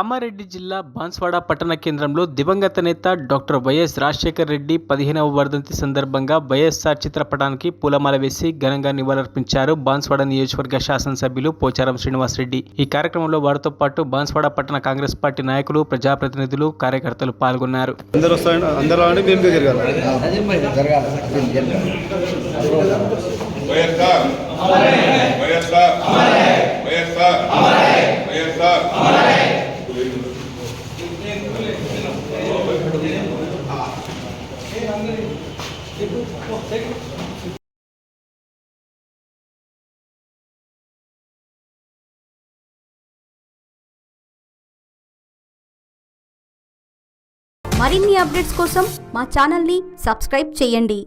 కామారెడ్డి జిల్లా బాన్స్వాడ పట్టణ కేంద్రంలో దివంగత నేత డాక్టర్ వైఎస్ రాజశేఖర్ రెడ్డి 15వ వర్ధంతి సందర్భంగా వైఎస్ఆర్ చిత్రపటానికి పూలమాల వేసి ఘనంగా నివాళులర్పించారు బాన్స్వాడ నియోజకవర్గ శాసనసభ్యులు పోచారం శ్రీనివాస్ రెడ్డి. ఈ కార్యక్రమంలో వారితో పాటు బాన్స్వాడ పట్టణ కాంగ్రెస్ పార్టీ నాయకులు, ప్రజాప్రతినిధులు, కార్యకర్తలు పాల్గొన్నారు. మరిన్ని అప్డేట్స్ కోసం మా ఛానల్ని సబ్స్క్రైబ్ చేయండి.